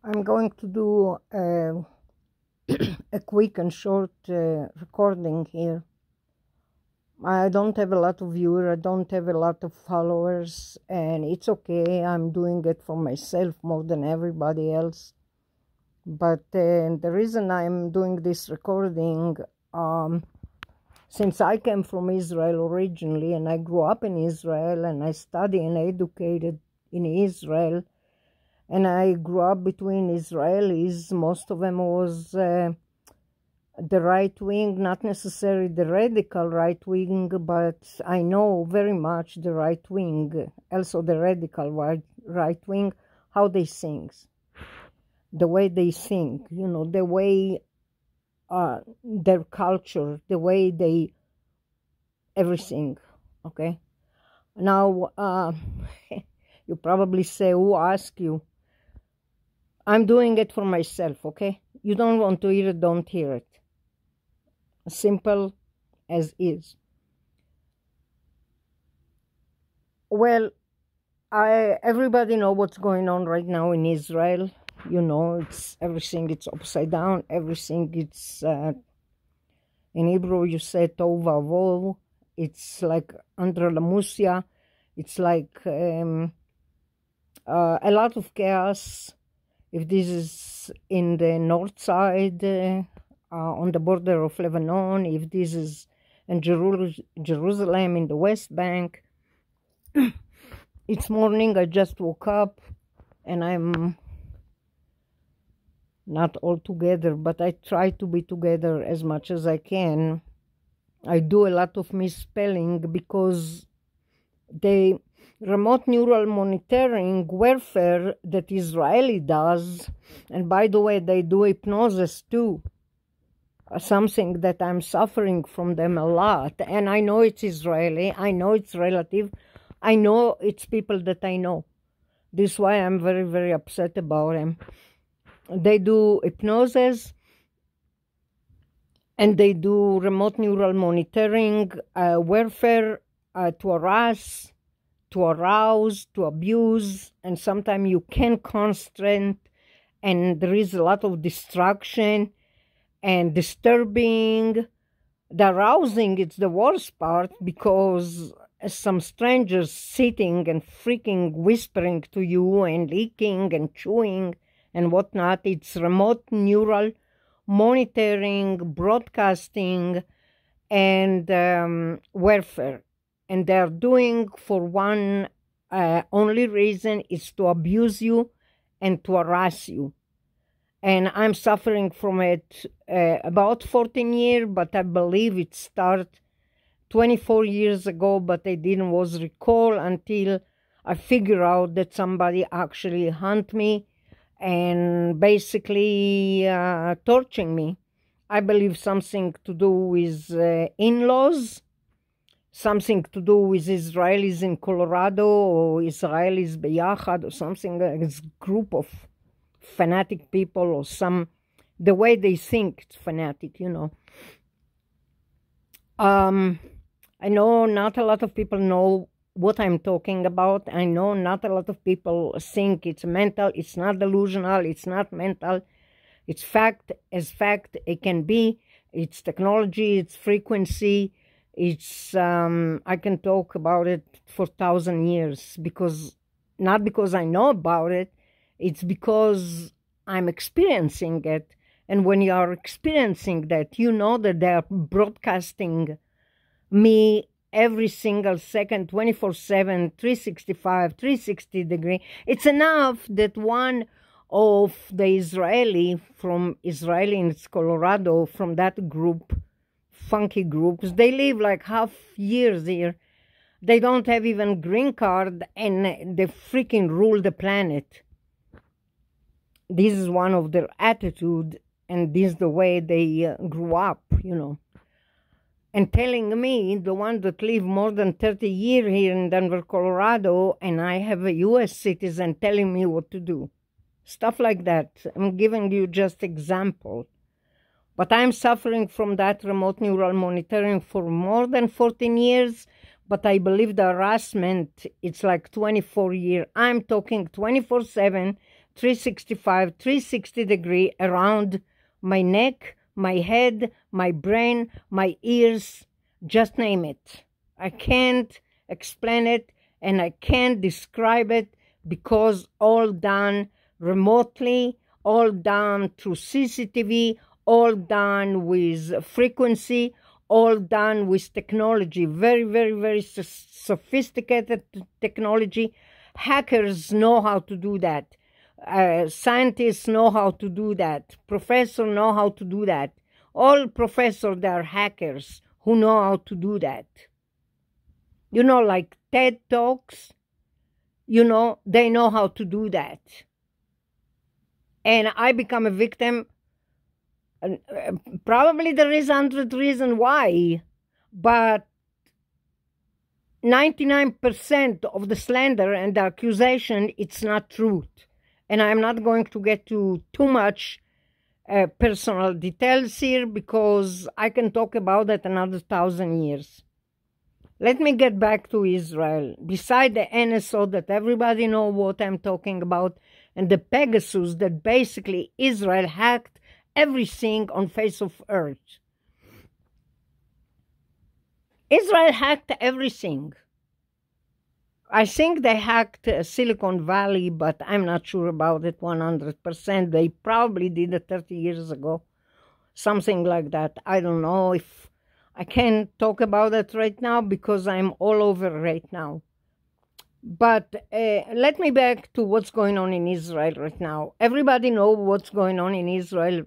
I'm going to do a quick and short recording here. I don't have a lot of viewers, I don't have a lot of followers, and it's okay. I'm doing it for myself more than everybody else. But the reason I'm doing this recording, since I came from Israel originally, and I grew up in Israel, and I studied and educated in Israel, and I grew up between Israelis. Most of them was the right wing, not necessarily the radical right wing, but I know very much the right wing, also the radical right wing, how they sing, the way they sing, you know, the way their culture, the way they everything. Okay, now you probably say, who asked you? I'm doing it for myself. Okay, you don't want to hear it, don't hear it. Simple as is. Well, everybody know what's going on right now in Israel. You know, it's everything, it's upside down, everything, it's in Hebrew you say tov vavoh. It's like under la musia. It's like a lot of chaos. If this is in the north side, on the border of Lebanon, if this is in Jerusalem in the West Bank. It's morning, I just woke up, and I'm not all together, but I try to be together as much as I can. I do a lot of misspelling because the remote neural monitoring warfare that Israeli does, and by the way, they do hypnosis too, something that I'm suffering from them a lot. And I know it's Israeli, I know it's relative, I know it's people that I know. This is why I'm very, very upset about them. They do hypnosis, and they do remote neural monitoring, warfare, to harass, to arouse, to abuse, and sometimes you can't constrain, and there is a lot of distraction and disturbing. The arousing, it's the worst part, because some strangers sitting and freaking whispering to you and leaking and chewing and whatnot. It's remote neural monitoring, broadcasting, and warfare. And they're doing for one only reason, is to abuse you and to harass you. And I'm suffering from it about 14 years, but I believe it started 24 years ago, but I didn't was recall until I figure out that somebody actually hunt me and basically torturing me. I believe something to do with in-laws, something to do with Israelis in Colorado, or Israelis beyachad, or something like this group of fanatic people, or the way they think it's fanatic, you know. I know not a lot of people know what I'm talking about. I know not a lot of people think it's mental. It's not delusional. It's not mental. It's fact as fact it can be. It's technology. It's frequency. It's I can talk about it for 1,000 years, because not because I know about it. It's because I'm experiencing it. And when you are experiencing that, you know that they are broadcasting me every single second, 24/7, 365, 360 degree. It's enough that one of the Israeli in Colorado, from that group, funky groups, they live like half years here. They don't have even green card, and they freaking rule the planet. This is one of their attitude, and this is the way they grew up, you know. And telling me, the one that live more than 30 years here in Denver, Colorado, and I have a U.S. citizen telling me what to do. Stuff like that. I'm giving you just example. But I'm suffering from that remote neural monitoring for more than 14 years, but I believe the harassment, it's like 24 years. I'm talking 24/7. 365, 360 degree around my neck, my head, my brain, my ears, just name it. I can't explain it and I can't describe it because all done remotely, all done through CCTV, all done with frequency, all done with technology, very, very, very sophisticated technology. Hackers know how to do that. Scientists know how to do that. Professors know how to do that. All professors, they are hackers who know how to do that. You know, like TED Talks, you know, they know how to do that. And I become a victim. Probably there is 100 reasons why, but 99% of the slander and the accusation, it's not truth. And I'm not going to get to too much personal details here because I can talk about it another 1,000 years. Let me get back to Israel. Beside the NSO that everybody know what I'm talking about, and the Pegasus that basically Israel hacked everything on face of earth. Israel hacked everything. I think they hacked Silicon Valley, but I'm not sure about it 100%. They probably did it 30 years ago, something like that. I don't know if I can talk about it right now because I'm all over right now. But let me back to what's going on in Israel right now. Everybody knows what's going on in Israel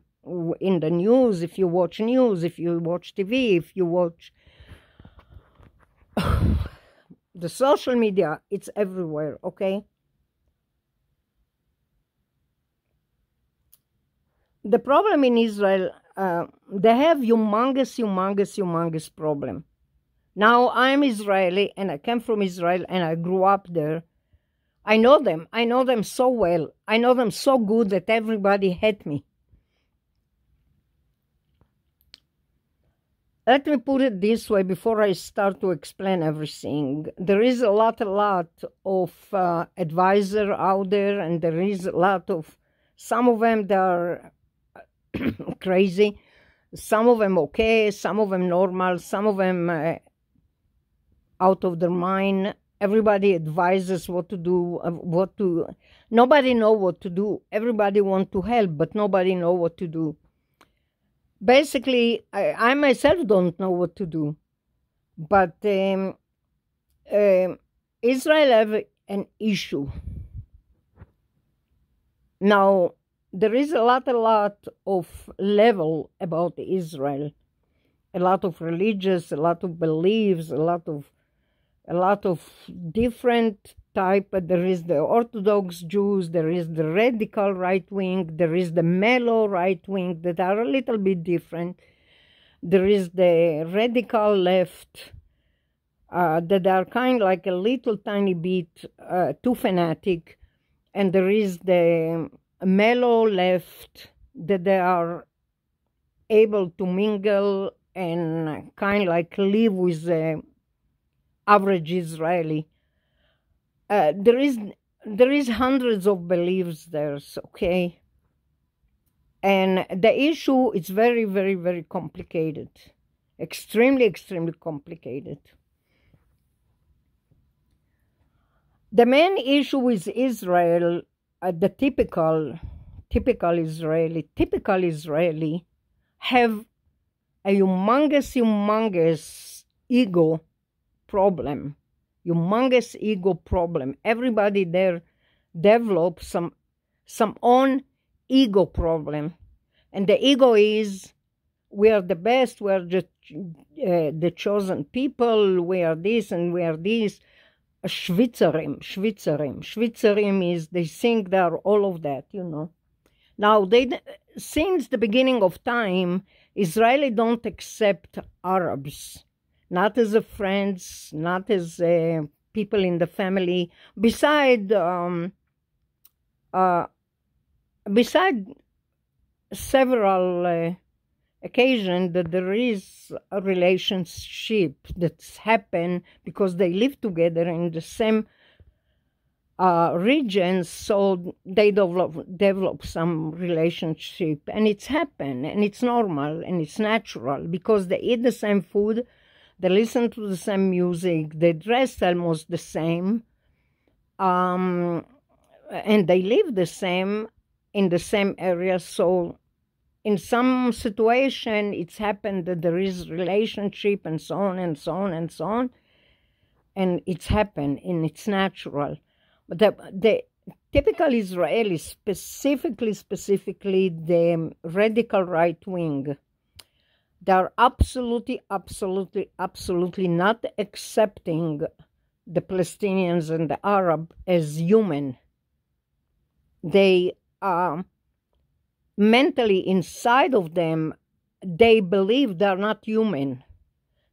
in the news, if you watch news, if you watch TV, if you watch the social media, it's everywhere, okay? The problem in Israel, they have humongous problem. Now, I'm Israeli, and I came from Israel, and I grew up there. I know them so well. I know them so good that everybody hates me. Let me put it this way before I start to explain everything. There is a lot of advisors out there, and there is a lot of, some of them, they are crazy, some of them okay, some of them normal, some of them out of their mind. Everybody advises what to do, nobody know what to do. Everybody want to help, but nobody know what to do. Basically, I myself don't know what to do. But Israel have an issue. Now, there is a lot of level about Israel. A lot of religious, a lot of beliefs, a lot of different type. There is the Orthodox Jews, there is the radical right wing, there is the mellow right wing that are a little bit different. There is the radical left that are kind of like a little tiny bit too fanatic, and there is the mellow left that they are able to mingle and kind of like live with the average Israeli. There is hundreds of beliefs there, okay? And the issue is very, very, very complicated. Extremely complicated. The main issue with Israel, the typical Israeli have a humongous ego problem. Humongous ego problem. Everybody there develops some own ego problem. And the ego is, we are the best, we are just the chosen people, we are this and we are this. Schwitzerim is, they think they are all of that, you know. Now, since the beginning of time, Israeli don't accept Arabs. Not as a friends, not as people in the family. Beside several occasions that there is a relationship that's happened because they live together in the same regions, so they develop some relationship, and it's happened, and it's normal, and it's natural, because they eat the same food, they listen to the same music, they dress almost the same, and they live the same in the same area. So in some situation, it's happened that there is relationship and so on and so on and so on, and it's happened, and it's natural. But the typical Israeli, specifically the radical right wing, they are absolutely not accepting the Palestinians and the Arab as human. They are mentally inside of them, they believe they're not human.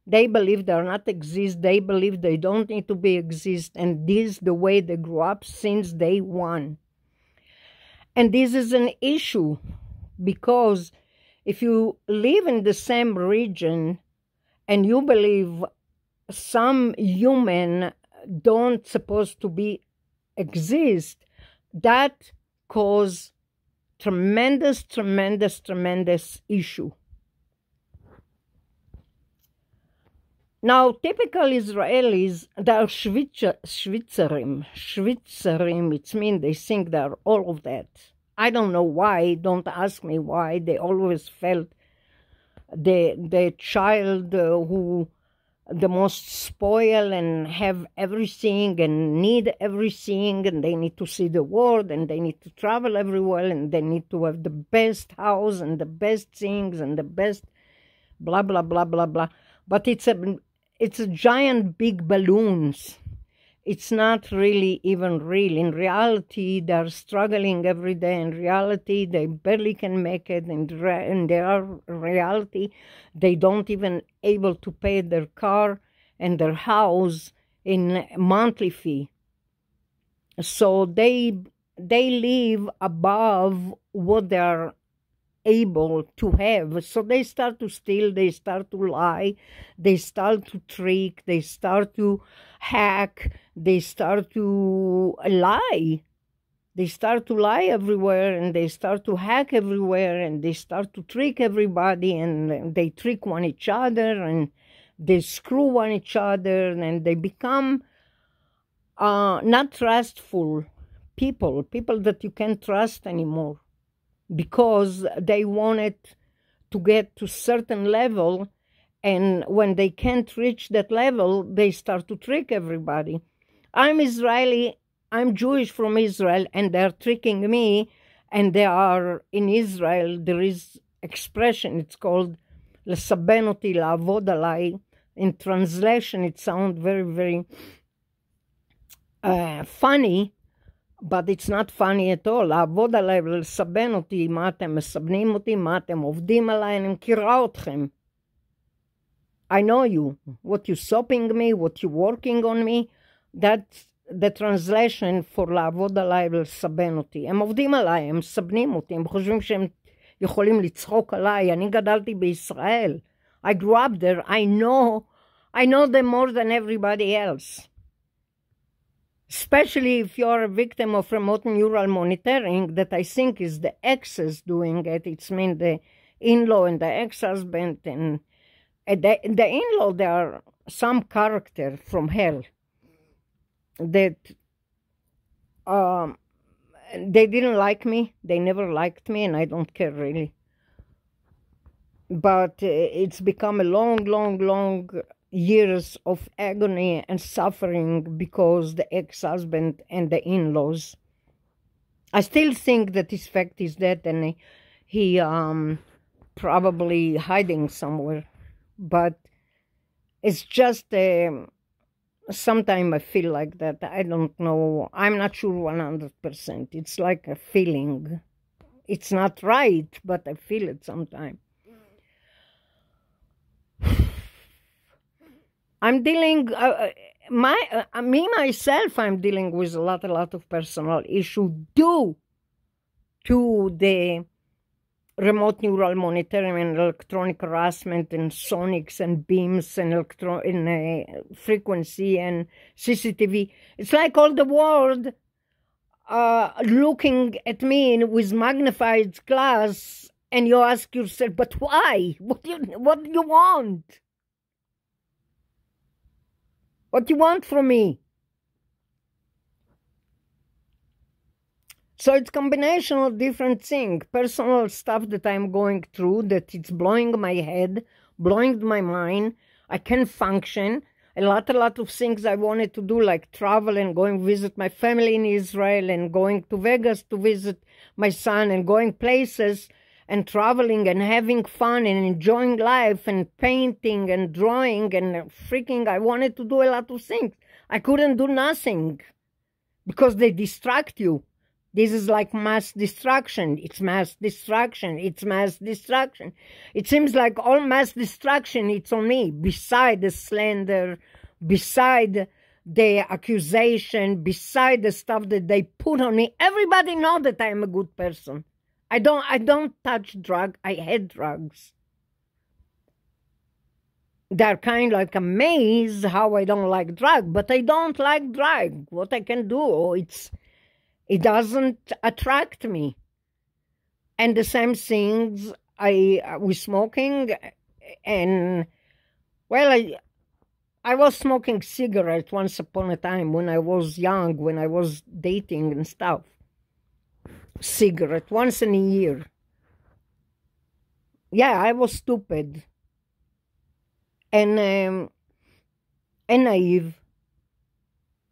They believe they're not exist. They believe they don't need to be exist. And this is the way they grew up since day one. And this is an issue, because if you live in the same region and you believe some human don't supposed to be exist, that cause tremendous issue. Now, typical Israelis, they are Schwitzerim. It means they think they are all of that. I don't know why. Don't ask me why. They always felt the child who the most spoil and have everything and need everything, and they need to see the world, and they need to travel everywhere, and they need to have the best house and the best things and the best blah, blah, blah, blah, blah. But it's a giant big balloons. It's not really even real. In reality, they're struggling every day. In reality, they barely can make it. In their reality, they don't even able to pay their car and their house in monthly fee. So they live above what they're able to have. So they start to steal, they start to lie, they start to trick, they start to hack, they start to lie. They start to lie everywhere, and they start to hack everywhere, and they start to trick everybody, and they trick one each other, and they screw one each other, and they become not trustful people that you can't trust anymore, because they wanted to get to certain level, and when they can't reach that level, they start to trick everybody. I'm Israeli, I'm Jewish from Israel, and they're tricking me, and they are in Israel, there is expression, it's called לסבן אותי, לעבוד עליי. In translation, it sounds very, very funny, but it's not funny at all. לעבוד עליי ולסבן אותי, מה אתם מסבנים אותי, מה אתם עובדים עליי, אני מכירה אתכם. I know you. What you sopping me, what you working on me, that's the translation for לעבוד עליי ולסבן אותי. הם עובדים עליי, הם מסבנים אותי, הם חושבים שהם יכולים לצחוק עליי. אני גדלתי בישראל. I grew up there. I know them more than everybody else. Especially if you're a victim of remote neural monitoring, that I think is the exes doing it. It's mean the in-law and the ex-husband, and the in-law, they are some character from hell that they didn't like me. They never liked me, and I don't care really. But it's become a long years of agony and suffering because the ex-husband and the in-laws. I still think that his fact is dead, and he probably hiding somewhere. But it's just sometimes I feel like that. I don't know. I'm not sure 100%. It's like a feeling. It's not right, but I feel it sometimes. I'm dealing, myself, I'm dealing with a lot of personal issues due to the remote neural monitoring and electronic harassment and sonics and beams and frequency and CCTV. It's like all the world looking at me with magnified glass, and you ask yourself, but why? What do you want? What do you want from me? So it's a combination of different things, personal stuff that I'm going through, that it's blowing my head, blowing my mind. I can't function. A lot of things I wanted to do, like travel and going visit my family in Israel and going to Vegas to visit my son and going places and traveling and having fun and enjoying life and painting and drawing and freaking. I wanted to do a lot of things. I couldn't do nothing because they distract you. This is like mass distraction. It's mass distraction. It's mass distraction. It seems like all mass distraction, it's on me. Beside the slander, beside the accusation, beside the stuff that they put on me. Everybody know that I'm a good person. I don't touch drug. I hate drugs. They're kind of like amazed how I don't like drug, but I don't like drug. What I can do, it doesn't attract me. And the same things with smoking, and well, I was smoking cigarettes once upon a time when I was young, when I was dating and stuff. Cigarette once in a year. Yeah, I was stupid and naive.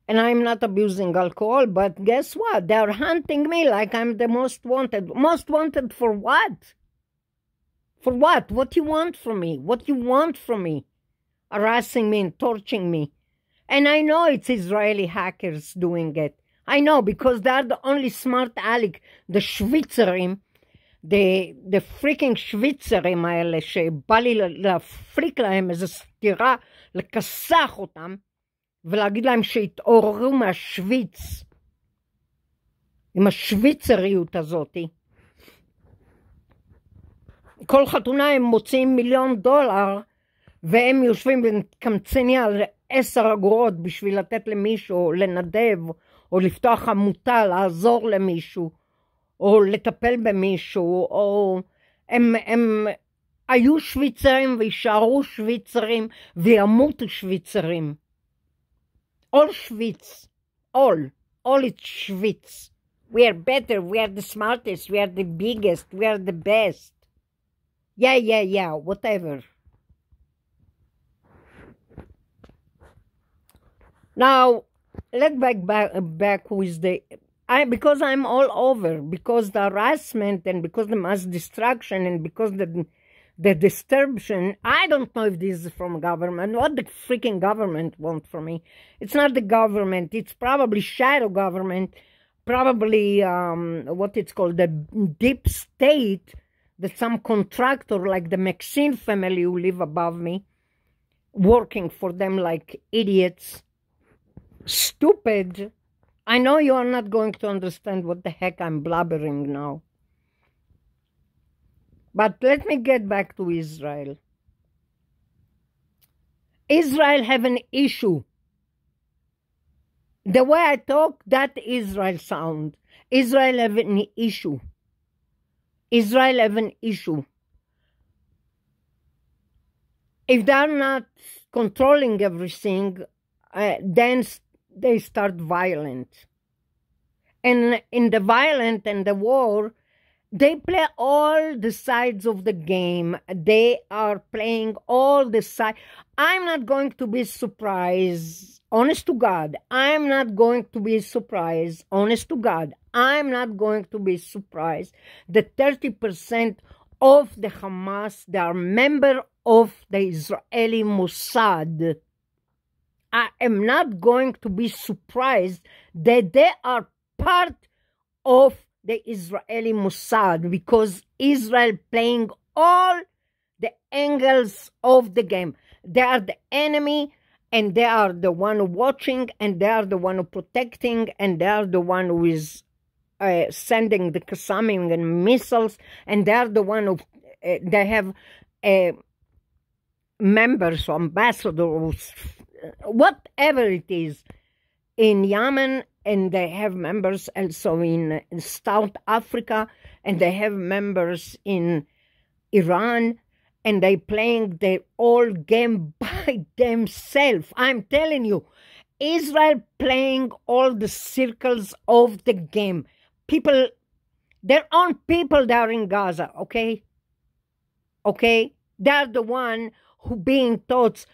And I'm not abusing alcohol, but guess what? They're hunting me like I'm the most wanted. Most wanted for what? For what? What do you want from me? What do you want from me? Harassing me and torturing me. And I know it's Israeli hackers doing it. I know, because they're the only smart aleck. The Schwitzerim, the freaking Schwitzerim האלה, שבא לי להפריק להם איזו סתירה, לכסח אותם, ולהגיד להם שהתעוררו מהשוויץ, עם השוויצריות הזאת. כל חתונה הם מוצאים $1,000,000, והם יושבים וקמצני על 10 אגורות בשביל לתת למישהו, לנדב, או לפתוח עמותה, לעזור למישהו, או לטפל במישהו, או הם היו שוויצרים וישארו שוויצרים וימותו שוויצרים. All Schwitz, all it's Schwitz. We are better, we are the smartest, we are the biggest, we are the best. Yeah, whatever. Now, let's back with because I'm all over, because the harassment and because the mass destruction and because the disturbance. I don't know if this is from government. What the freaking government want from me? It's not the government. It's probably shadow government. Probably what it's called, the deep state, that some contractor like the Maxine family who live above me, working for them like idiots. Stupid. I know you are not going to understand what the heck I'm blabbering now. But let me get back to Israel. Israel have an issue. The way I talk, that Israel sound. Israel have an issue. Israel have an issue. If they're not controlling everything, then they start violent. And in the violent and the war, they play all the sides of the game. They are playing all the sides. I'm not going to be surprised, honest to God. I'm not going to be surprised, honest to God. I'm not going to be surprised that 30% of the Hamas, they are members of the Israeli Mossad. I am not going to be surprised that they are part of the Israeli Mossad, because Israel playing all the angles of the game. They are the enemy, and they are the one watching, and they are the one protecting, and they are the one who is sending the Qassamim and missiles, and they are the one who they have members, ambassadors, whatever it is, in Yemen, and they have members also in South Africa, and they have members in Iran, and they playing their old game by themselves. I'm telling you, Israel playing all the circles of the game. People, their own people there in Gaza, okay? Okay? They're the one who being taught,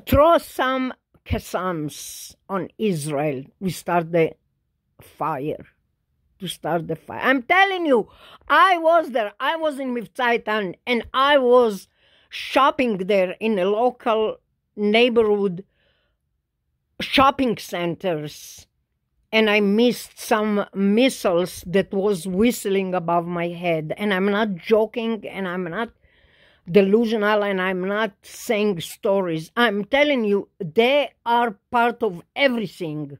throw some Qassams on Israel. We start the fire. To start the fire. I'm telling you, I was there. I was in Mivtzaitan, and I was shopping there in a local neighborhood shopping centers, and I missed some missiles that was whistling above my head. And I'm not joking, and I'm not delusional, and I'm not saying stories. I'm telling you, they are part of everything.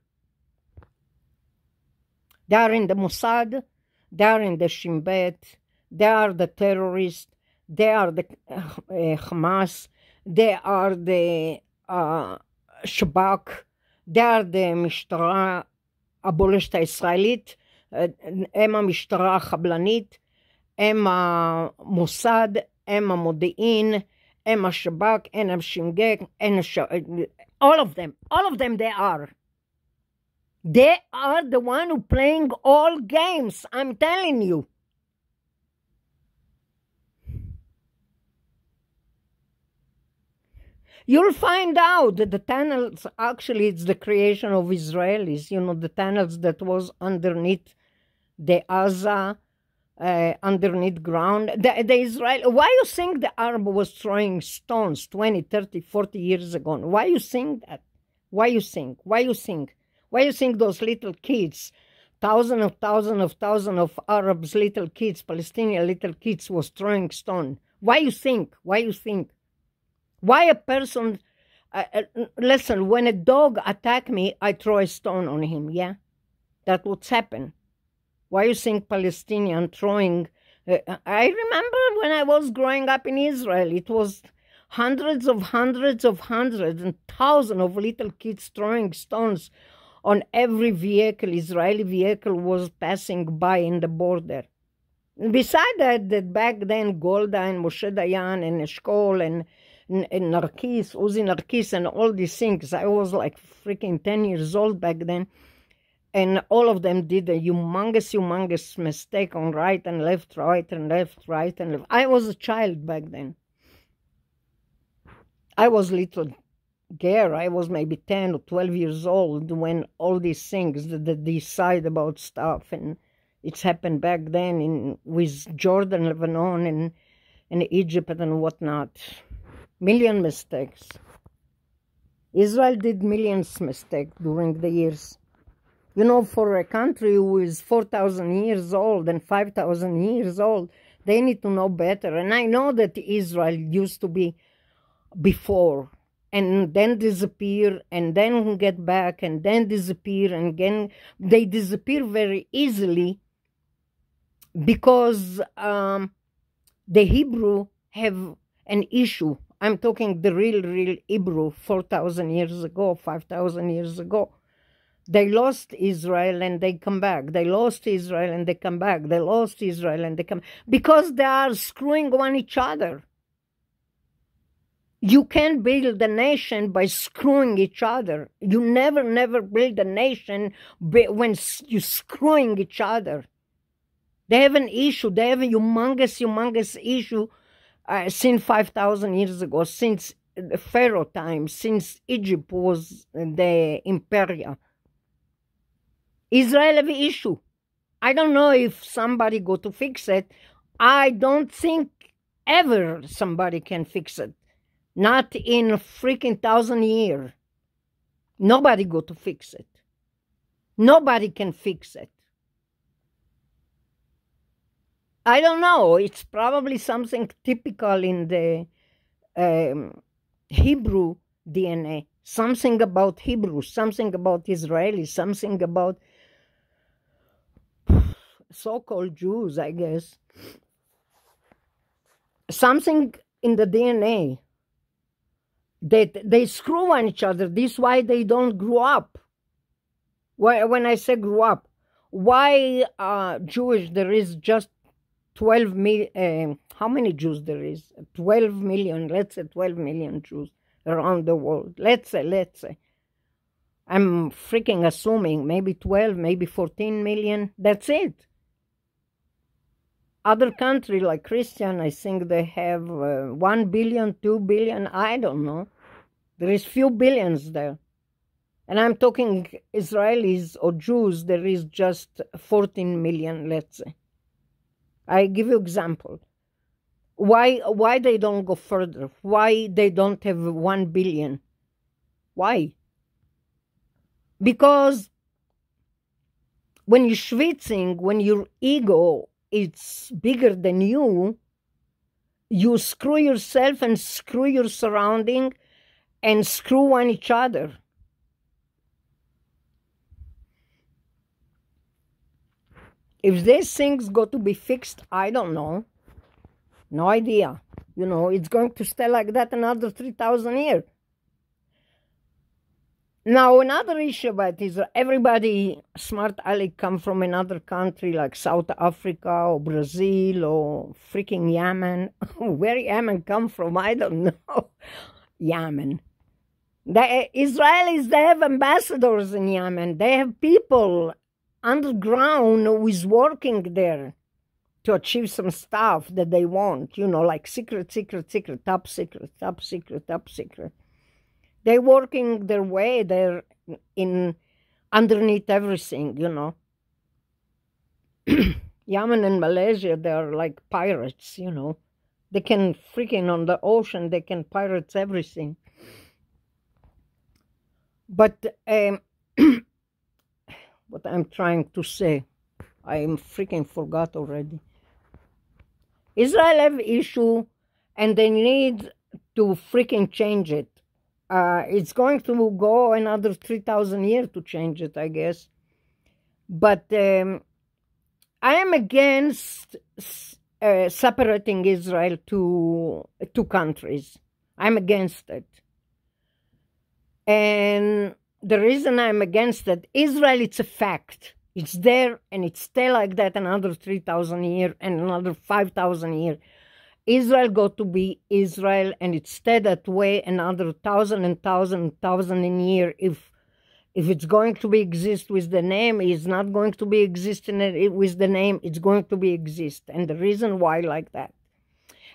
They are in the Mossad, they are in the Shin Bet, they are the terrorists, they are the Hamas, they are the Shabak, they are the משטרה הבולשת הישראלית, הם המשטרה החבלנית, הם המוסד, הם המודיעין, הם השב"כ, הם הש"ג, all of them they are. They are the one who playing all games, I'm telling you. You'll find out that the tunnels, actually, it's the creation of Israelis. You know, the tunnels that was underneath the Gaza, underneath ground. The Israel. Why you think the Arab was throwing stones 20, 30, 40 years ago? Why you think that? Why you think? Why you think? Why you think those little kids, thousands of Arabs, little kids, Palestinian little kids was throwing stone? Why you think? Why you think? Why a person, listen, when a dog attack me, I throw a stone on him, yeah? That would happen. Why you think Palestinian throwing, I remember when I was growing up in Israel, it was hundreds and thousands of little kids throwing stones on every vehicle, Israeli vehicle was passing by in the border. Besides that back then, Golda and Moshe Dayan and Eshkol and Narkis, Uzi Narkis and all these things. I was like freaking 10 years old back then. And all of them did a humongous mistake on right and left, right and left, right and left. I was a child back then. I was little girl. I was maybe 10 or 12 years old when all these things that decide about stuff. And it's happened back then with Jordan, Lebanon, and Egypt and whatnot. Million mistakes. Israel did millions mistakes during the years. You know, for a country who is 4,000 years old and 5,000 years old, they need to know better. And I know that Israel used to be before, and then disappear, and then get back, and then disappear, and again. They disappear very easily because the Hebrew have an issue. I'm talking the real Hebrew 4,000 years ago, 5,000 years ago. They lost Israel and they come back. They lost Israel and they come back. They lost Israel and they come because they are screwing on each other. You can't build a nation by screwing each other. You never build a nation when you're screwing each other. They have an issue. They have a humongous issue since 5,000 years ago, since Pharaoh time, since Egypt was the Imperia. Israel have an issue. I don't know if somebody go to fix it. I don't think ever somebody can fix it. Not in a freaking 1,000 years. Nobody go to fix it. Nobody can fix it. I don't know. It's probably something typical in the Hebrew DNA. Something about Hebrews, something about Israelis, something about so-called Jews, I guess. Something in the DNA. They screw on each other. This is why they don't grow up. When I say grew up, why Jewish there is just 12 million, how many Jews there is? 12 million, let's say 12 million Jews around the world. Let's say. I'm freaking assuming maybe 12, maybe 14 million. That's it. Other country like Christian, I think they have 1 billion, 2 billion, I don't know. There is few billions there. And I'm talking Israelis or Jews, there is just 14 million, let's say. I give you example. Why they don't go further? Why they don't have 1 billion? Why? Because when you're schwitzing, when your ego is bigger than you screw yourself and screw your surrounding and screw on each other. If these things go to be fixed, I don't know. No idea. You know, it's going to stay like that another 3,000 years. Now, another issue about Israel, everybody smart aleck come from another country like South Africa or Brazil or freaking Yemen. Where Yemen come from, I don't know. Yemen. The Israelis, they have ambassadors in Yemen. They have people underground who is working there to achieve some stuff that they want, you know, like secret, top secret. They're working their way there in underneath everything, you know. Yemen and Malaysia, they are like pirates, you know. They can freaking on the ocean, they can pirate everything. But what I'm trying to say, I freaking forgot already. Israel have issue and they need to freaking change it. It's going to go another 3,000 years to change it, I guess. But I am against separating Israel to two countries. I'm against it. And the reason I'm against it, Israel, it's a fact. It's there and it's stay like that another 3,000 years and another 5,000 years. Israel got to be Israel, and it stayed that way another 1,000 and 1,000 in year. If it's going to be exist with the name, it's not going to be existing with the name. It's going to be exist, and the reason why like that.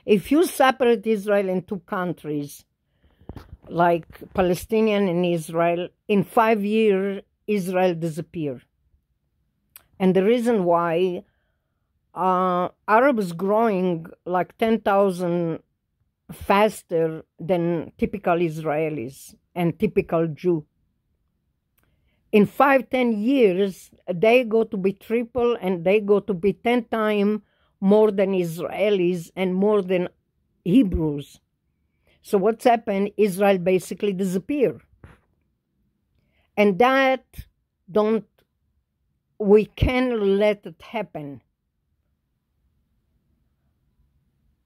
If you separate Israel in two countries, like Palestinian and Israel, in 5 years Israel disappear, and the reason why. Arabs growing like 10,000 faster than typical Israelis and typical Jew. In 5-10 years, they go to be triple and they go to be 10 times more than Israelis and more than Hebrews. So what's happened? Israel basically disappear. And that we can't let it happen.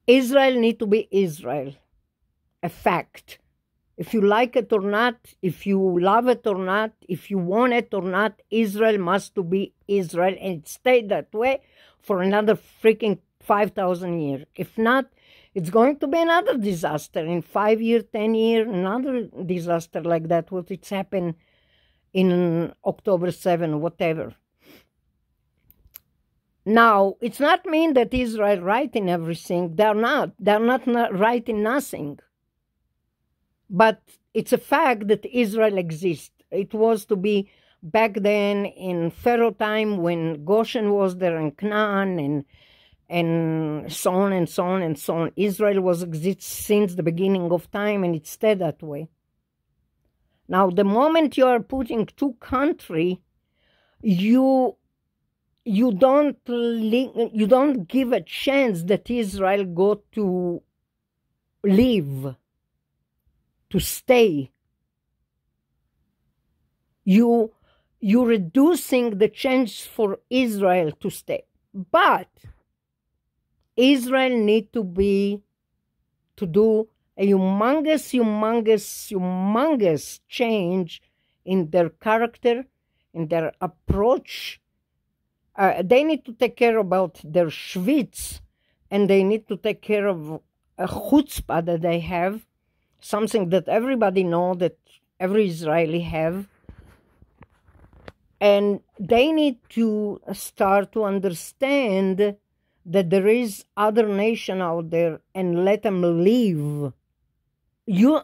Israel need to be Israel, a fact. If you like it or not, if you love it or not, if you want it or not, Israel must to be Israel, and it stayed that way for another freaking 5,000 years. If not, it's going to be another disaster. In 5 years, 10 years, another disaster like that, what it's happened in October 7, whatever. Now, it's not mean that Israel right in everything. They're not. They're not right in nothing. But it's a fact that Israel exists. It was to be back then in Pharaoh time when Goshen was there and Canaan and so on and so on and so on. Israel was exist since the beginning of time, and it stayed that way. Now, the moment you are putting two countries, you don't give a chance that Israel go to live, to stay. You're reducing the chance for Israel to stay. But Israel need to do a humongous change in their character, in their approach. They need to take care about their schwitz, and they need to take care of a chutzpah that they have, something that everybody know, that every Israeli have. And they need to start to understand that there is other nation out there and let them live. You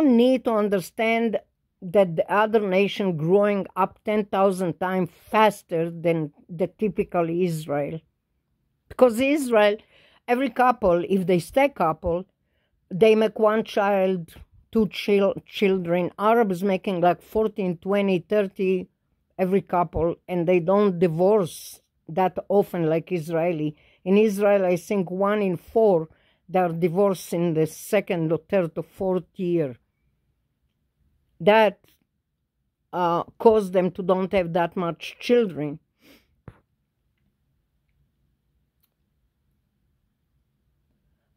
need to understand that the other nation growing up 10,000 times faster than the typical Israel. Because Israel, every couple, if they stay couple, they make one child, two children. Arabs making like 14, 20, 30 every couple, and they don't divorce that often like Israeli. In Israel, I think 1 in 4, they are divorced in the second or third or fourth year. That caused them to don't have that much children.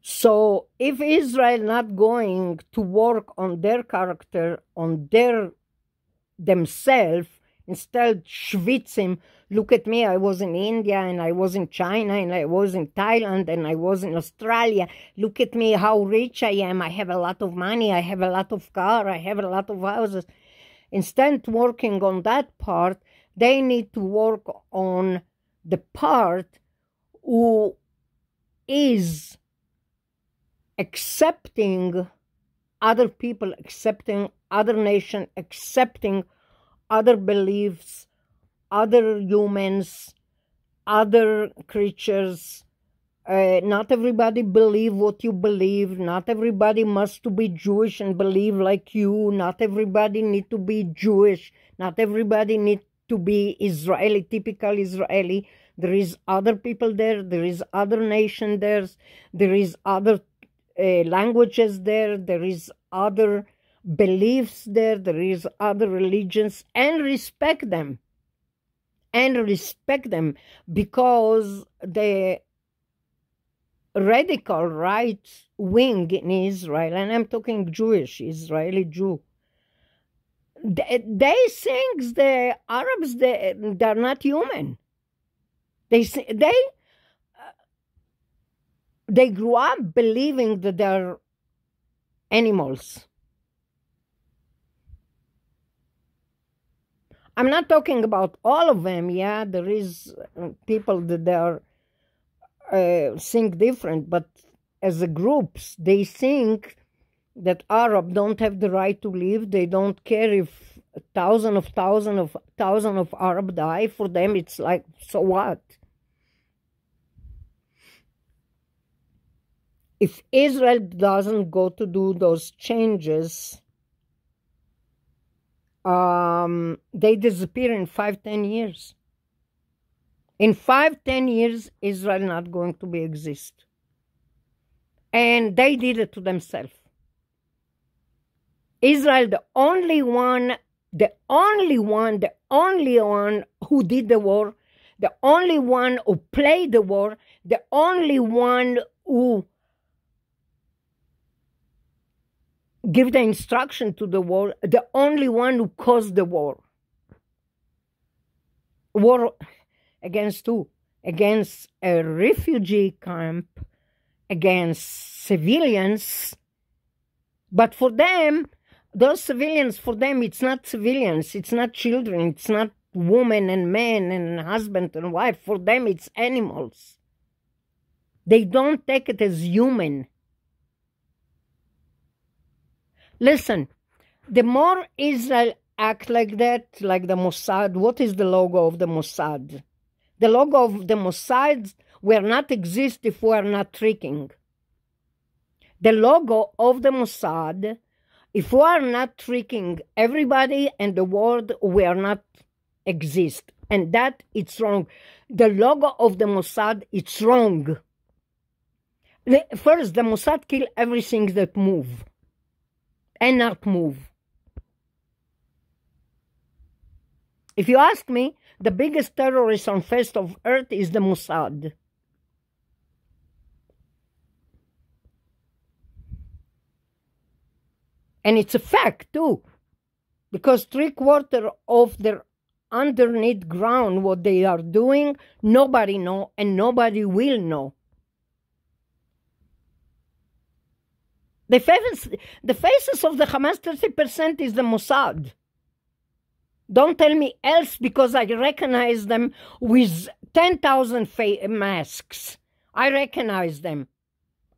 So if Israel not going to work on their character, on themselves, instead schwitzing, look at me, I was in India, and I was in China, and I was in Thailand, and I was in Australia. Look at me, how rich I am. I have a lot of money. I have a lot of car. I have a lot of houses. Instead of working on that part, they need to work on the part who is accepting other people, accepting other nation, accepting other beliefs, other humans, other creatures. Not everybody believe what you believe. Not everybody must to be Jewish and believe like you. Not everybody need to be Jewish. Not everybody need to be Israeli, typical Israeli. There is other people there. There is other nation there. There is other languages there. There is other beliefs there. There is other religions, and respect them. And respect them, because the radical right wing in Israel, and I'm talking Jewish, Israeli Jew, they think the Arabs, they're not human. They grew up believing that they're animals. I'm not talking about all of them. Yeah, there is people that they are think different, but as a groups, they think that Arab don't have the right to live. They don't care if thousands of Arab die. For them, it's like, so what? If Israel doesn't go to do those changes, they disappear in 5-10 years. In 5-10 years, Israel not going to be exist. And they did it to themselves. Israel, the only one who did the war, the only one who played the war, the only one who gave the instruction to the war, the only one who caused the war. War against who? Against a refugee camp, against civilians. But for them, those civilians, for them, it's not civilians, it's not children, it's not women and men and husband and wife. For them, it's animals. They don't take it as human. Listen, the more Israel act like that, like the Mossad, what is the logo of the Mossad? The logo of the Mossad will not exist if we are not tricking. The logo of the Mossad, if we are not tricking everybody and the world, will not exist. And that, it's wrong. The logo of the Mossad, it's wrong. First, the Mossad kill everything that move and not move. If you ask me, the biggest terrorist on face of earth is the Mossad. And it's a fact too, because 3/4 of their underneath ground what they are doing, nobody know and nobody will know. The faces of the Hamas 30% is the Mossad. Don't tell me else, because I recognize them with 10,000 masks. I recognize them.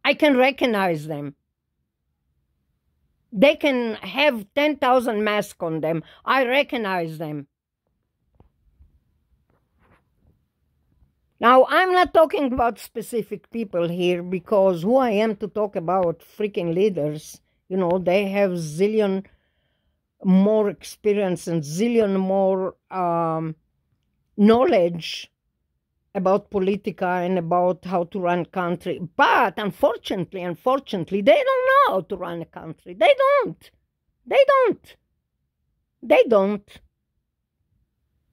I can recognize them. They can have 10,000 masks on them. I recognize them. Now, I'm not talking about specific people here, because who I am to talk about freaking leaders? You know, they have zillion more experience and zillion more knowledge about politica and about how to run country. But unfortunately, they don't know how to run a country. They don't.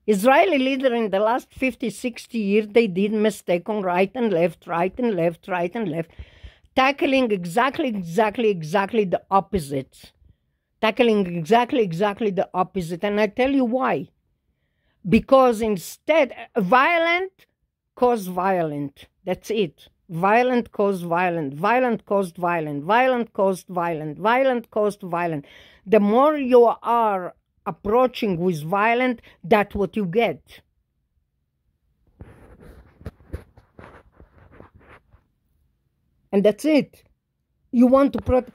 Israeli leader in the last 50, 60 years, they did mistake on right and left, tackling exactly the opposite. Tackling exactly the opposite. And I tell you why. Because instead, violent cause violent. That's it. Violent caused violent. Violent caused violent. Violent caused violent. Violent caused violent. The more you are approaching with violent, that's what you get. And that's it. You want to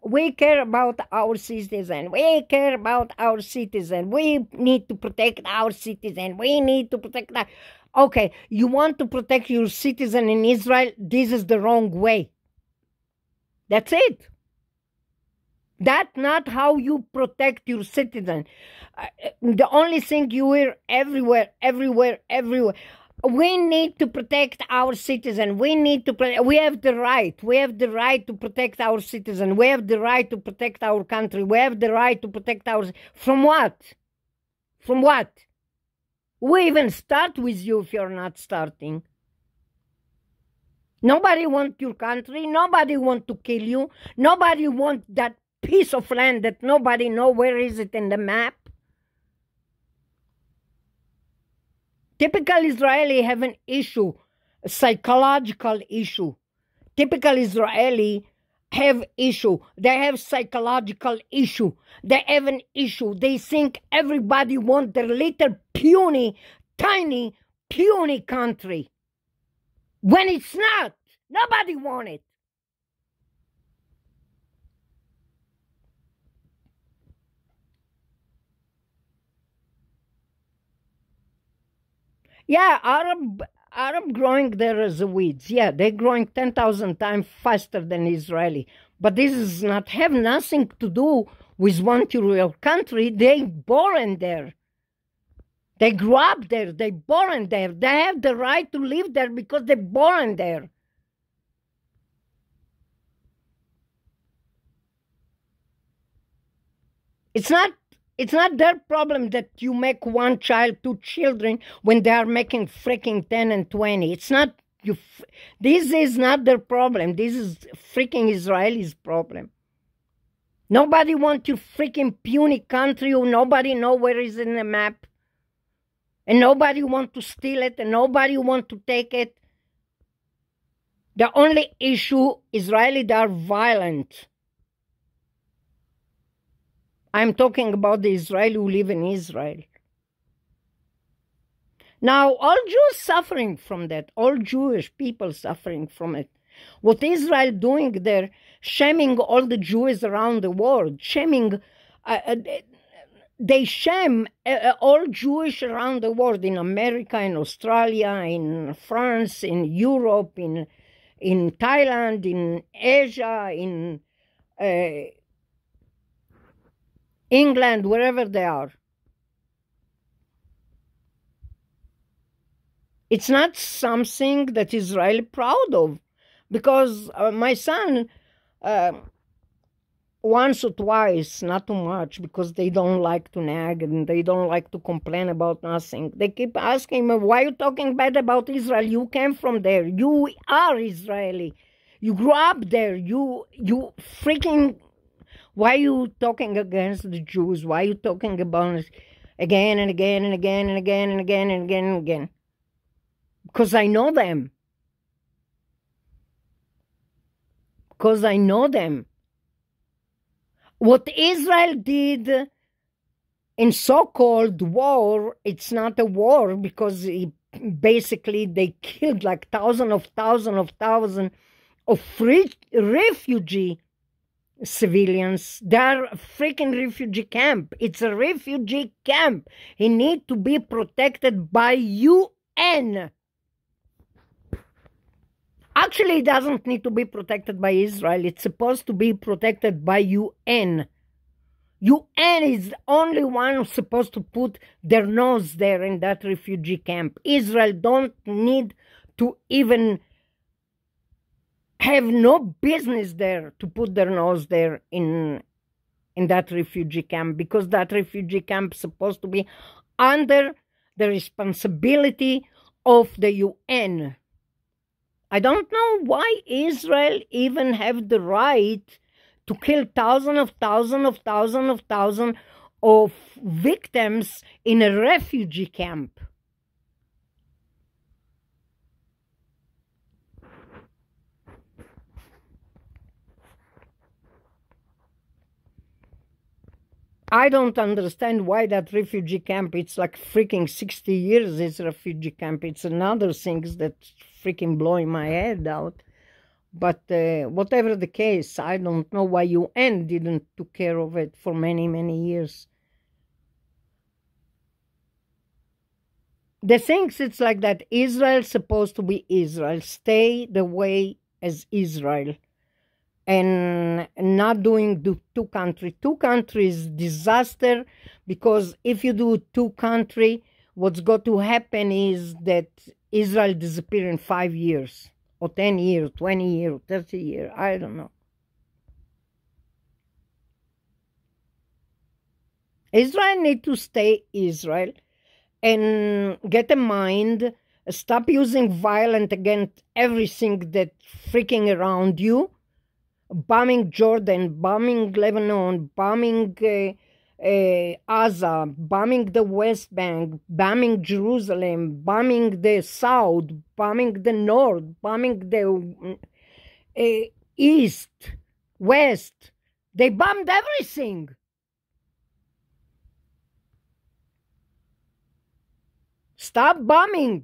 we care about our citizen. We care about our citizen. We need to protect our citizen. We need to protect that. Okay, you want to protect your citizen in Israel? This is the wrong way. That's it. That's not how you protect your citizen. The only thing you hear everywhere. We need to protect our citizen. We have the right. We have the right to protect our citizen. We have the right to protect our country. We have the right to protect from what? From what? We even start with you if you're not starting. Nobody wants your country. Nobody wants to kill you. Nobody wants that piece of land that nobody knows where is it in the map. Typical Israeli have an issue, a psychological issue. Typical Israeli have issue. They have psychological issue. They have an issue. They think everybody wants their little puny, tiny, puny country. When it's not. Nobody wants it. Yeah, Arab growing there as a weeds. Yeah, they're growing 10,000 times faster than Israeli. But this is not have nothing to do with want your country. They born there. They grew up there. They born there. They have the right to live there because they're born there. It's not their problem that you make one child, two children, when they are making freaking 10 and 20. It's not you. This is not their problem. This is freaking Israelis' problem. Nobody wants your freaking puny country, or nobody know where is in the map. And nobody wants to steal it, and nobody wants to take it. The only issue, Israelis, they are violent. I'm talking about the Israelis who live in Israel. Now, all Jews suffering from that, all Jewish people suffering from it. What Israel doing there, shaming all the Jews around the world, shaming, they shame all Jewish around the world, in America, in Australia, in France, in Europe, in Thailand, in Asia, in England, wherever they are. It's not something that Israel is proud of, because my son, once or twice, not too much, because they don't like to nag and they don't like to complain about nothing. They keep asking me, why are you talking bad about Israel? You came from there. You are Israeli. You grew up there. You freaking... Why are you talking against the Jews? Why are you talking about it? again and again and again and again and again and again and again. Because I know them. Because I know them. What Israel did in so-called war, it's not a war because basically they killed like thousands of refugee civilians. They're a freaking refugee camp. It's a refugee camp. He needs to be protected by UN. Actually, it doesn't need to be protected by Israel. It's supposed to be protected by UN. UN is the only one who's supposed to put their nose there in that refugee camp. Israel don't need to even have no business there to put their nose there in that refugee camp, because that refugee camp is supposed to be under the responsibility of the UN. I don't know why Israel even have the right to kill thousands of victims in a refugee camp. I don't understand why that refugee camp, it's like freaking 60 years it's a refugee camp. It's another thing that's freaking blowing my head out. But whatever the case, I don't know why UN didn't took care of it for many, many years. The things, it's like that Israel's supposed to be Israel. Stay the way as Israel. And not doing the two country. Two countries disaster, because if you do two country, what's going to happen is that Israel disappear in 5 years, or 10 years, 20 years, 30 years, I don't know. Israel need to stay Israel and get a mind, stop using violence against everything that freaking around you. Bombing Jordan, bombing Lebanon, bombing Gaza, bombing the West Bank, bombing Jerusalem, bombing the South, bombing the North, bombing the East, West. They bombed everything. Stop bombing.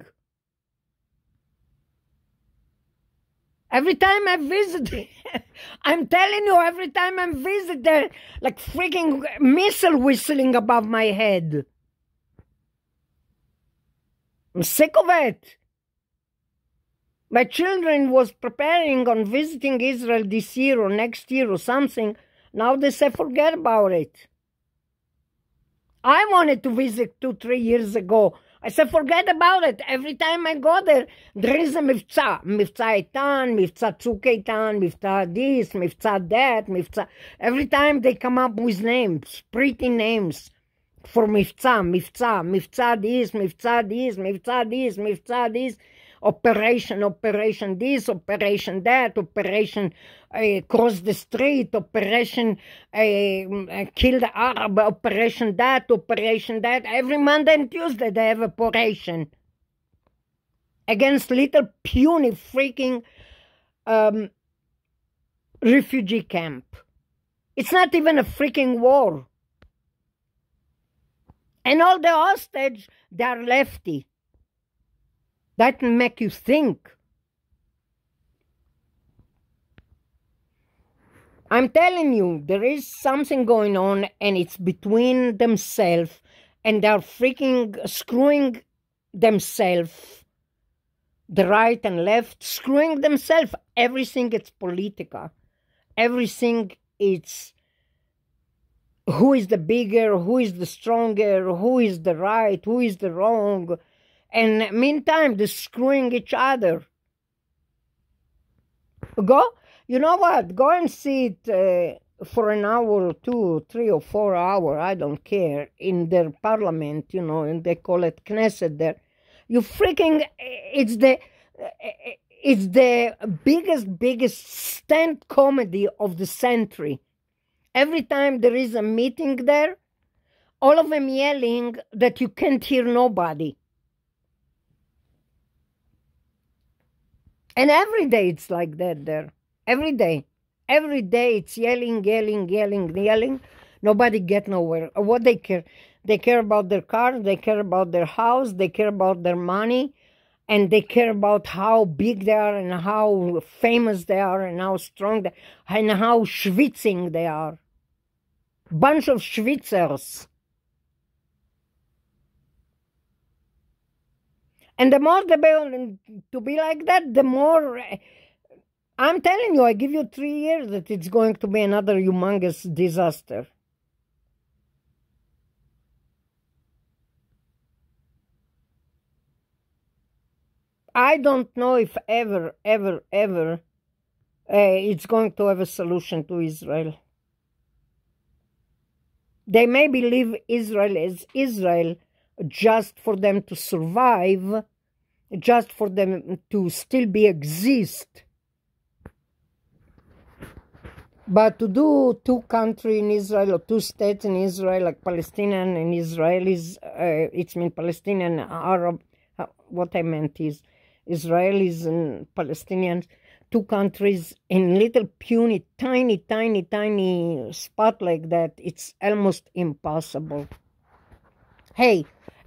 Every time I visit, I'm telling you, every time I visit there, like freaking missile whistling above my head. I'm sick of it. My children was preparing on visiting Israel this year or next year or something. Now they say forget about it. I wanted to visit 2-3 years ago. I said, forget about it. Every time I go there, there is a מבצע. מבצע איתן, מבצע צוק איתן, מבצע this, מבצע that, מבצע... Every time they come up with names, pretty names for מבצע, מבצע, מבצע this, מבצע this, מבצע this, מבצע this, operation this, operation that, operation cross the street, operation kill the Arab, operation that. Every Monday and Tuesday they have operation against little puny freaking refugee camp. It's not even a freaking war. And all the hostage, they are lefty. That make you think. I'm telling you, there is something going on, and it's between themselves, and they're freaking screwing themselves, the right and left, screwing themselves. Everything is political. Everything is who is the bigger, who is the stronger, who is the right, who is the wrong. And meantime, they're screwing each other. You know what? Go and see it for an hour or 2, 3 or 4 hours, I don't care, in their parliament, you know, and they call it Knesset there. You freaking, it's the biggest stand comedy of the century. Every time there is a meeting there, all of them yelling that you can't hear nobody. And every day it's like that there. Every day. Every day it's yelling, yelling, yelling, yelling. Nobody get nowhere. What they care? They care about their car, they care about their house, they care about their money, and they care about how big they are and how famous they are and how strong they are and how schwitzing they are. Bunch of Schwitzers. And the more they be to be like that, the more... I'm telling you, I give you 3 years that it's going to be another humongous disaster. I don't know if ever it's going to have a solution to Israel. They may believe Israel is Israel just for them to survive, just for them to still exist. But to do 2 countries in Israel or 2 states in Israel, like Palestinian and Israelis, it's mean Palestinian Arab. What I meant is Israelis and Palestinians, 2 countries in little puny, tiny spot like that. It's almost impossible. Hey,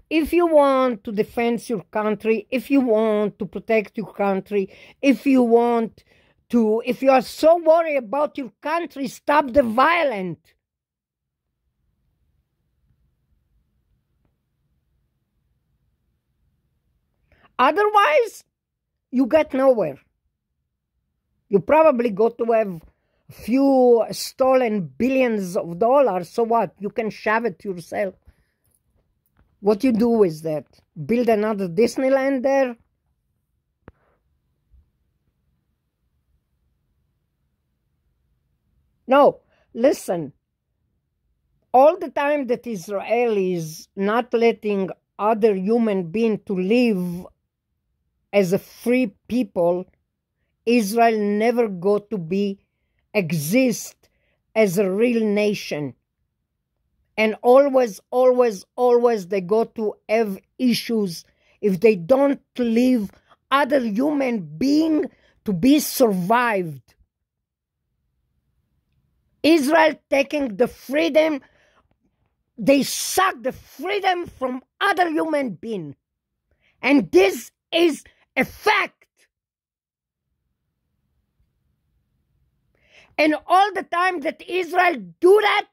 if you want to defend your country, if you want to protect your country, if you are so worried about your country, stop the violence. Otherwise, you get nowhere. You probably got to have a few stolen billions of dollars, so what? You can shove it yourself. What you do with that? Build another Disneyland there? No, listen. All the time that Israel is not letting other human beings to live as a free people, Israel never got to exist as a real nation. And always they got to have issues if they don't leave other human being to be survived. Israel taking the freedom, they suck the freedom from other human being. And this is a fact. And all the time that Israel do that,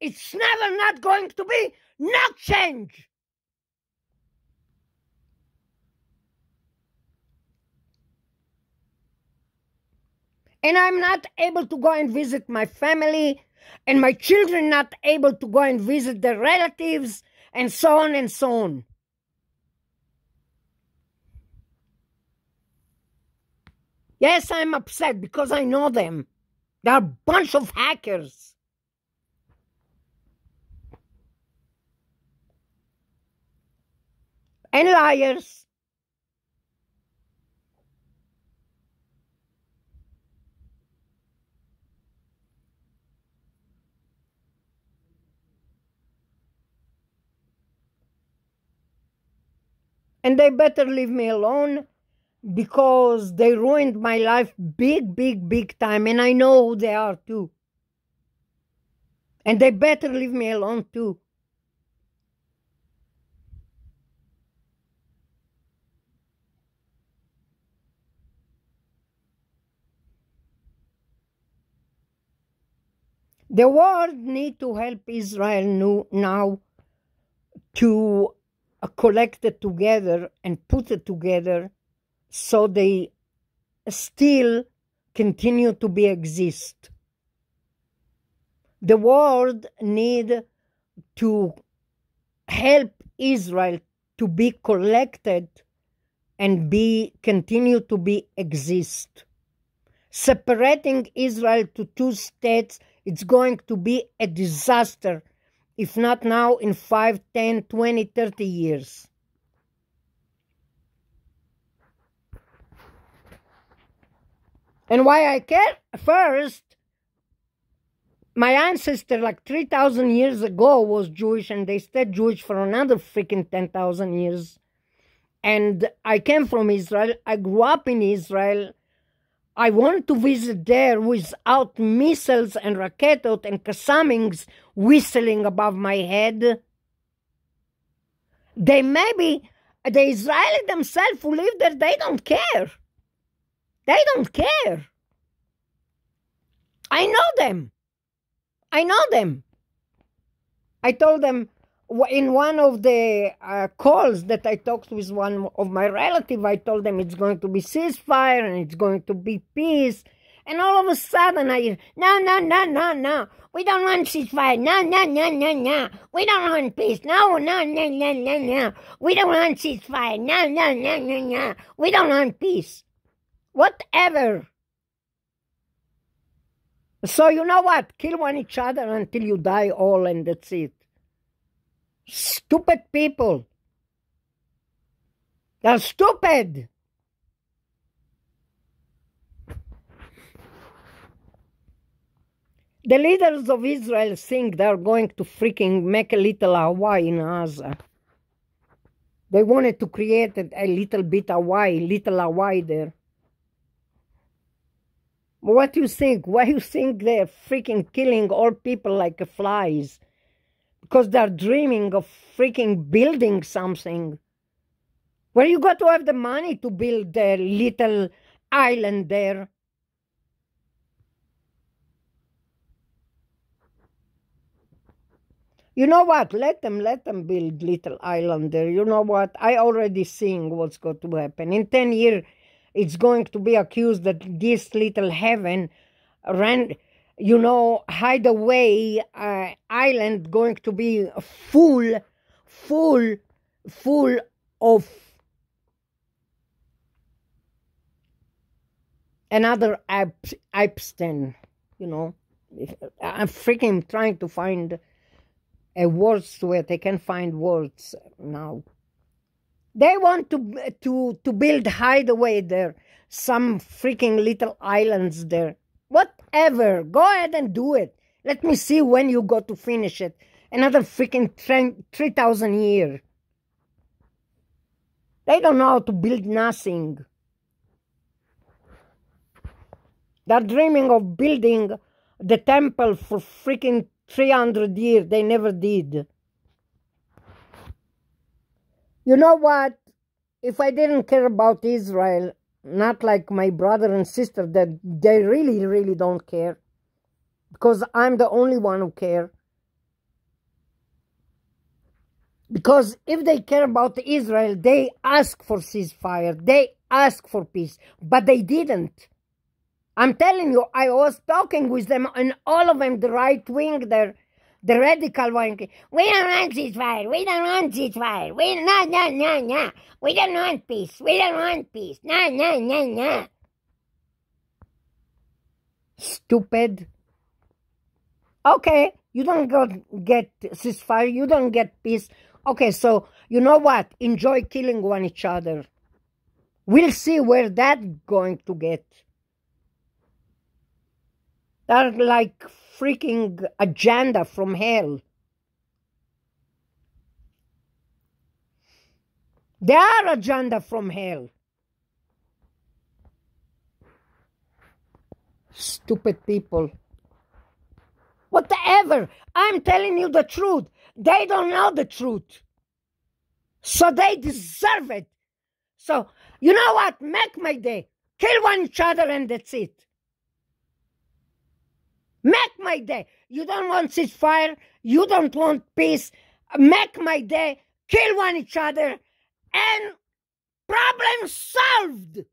it's never not going to be no change. And I'm not able to go and visit my family, and my children not able to go and visit their relatives, and so on and so on. Yes, I'm upset because I know them. They're a bunch of hackers. And liars. And they better leave me alone because they ruined my life big time. And I know who they are too. And they better leave me alone too. The world need to help Israel now to collect it together and put it together so they still continue to exist. The world need to help Israel to be collected and continue to exist. Separating Israel to 2 states, it's going to be a disaster, if not now, in 5, 10, 20, 30 years. And why I care? First, My ancestor, like 3,000 years ago, was Jewish, and they stayed Jewish for another freaking 10,000 years. And I came from Israel. I grew up in Israel. I wanted to visit there without missiles and raketot and Kassamings whistling above my head. They maybe, the Israelis themselves who live there, they don't care. They don't care. I know them. I know them. I told them in one of the calls that I talked with one of my relatives, I told them it's going to be ceasefire and it's going to be peace. And all of a sudden I hear, no. We don't want ceasefire. No. We don't want peace. No. We don't want ceasefire. No. We don't want peace. Whatever. So you know what? Kill one each other until you die all, and that's it. Stupid people. They're stupid. The leaders of Israel think they're going to freaking make a little Hawaii in Gaza. They wanted to create a little bit Hawaii, little Hawaii there. What do you think? Why do you think they're freaking killing all people like flies? Because they're dreaming of freaking building something. Where you got to have the money to build a little island there? You know what? Let them build little island there. You know what? I already seeing what's going to happen. In 10 years, it's going to be accused that this little heaven ran, hideaway island going to be full of another Epstein, I'm freaking trying to find a words to it. I can't find words now. They want to build hideaway there, some freaking little islands there. Whatever, go ahead and do it. Let me see when you go to finish it. Another freaking 3,000 years. They don't know how to build nothing. They're dreaming of building the temple for freaking 300 years. They never did. You know what? If I didn't care about Israel, not like my brother and sister, that they really don't care, because I'm the only one who care. Because if they care about Israel, they ask for ceasefire, they ask for peace, but they didn't. I'm telling you, I was talking with them, and all of them, the right wing, the radical one, we don't want ceasefire, we don't want ceasefire, no. We don't want peace, we don't want peace, no. Stupid. Okay, you don't get ceasefire, you don't get peace. Okay, so you know what? Enjoy killing one each other. We'll see where that's going to get. They're like freaking agenda from hell. They are agenda from hell. Stupid people. Whatever. I'm telling you the truth. They don't know the truth. So they deserve it. So, you know what? Make my day. Kill one each other and that's it. Make my day. You don't want ceasefire. You don't want peace. Make my day. Kill one each other. And problem solved.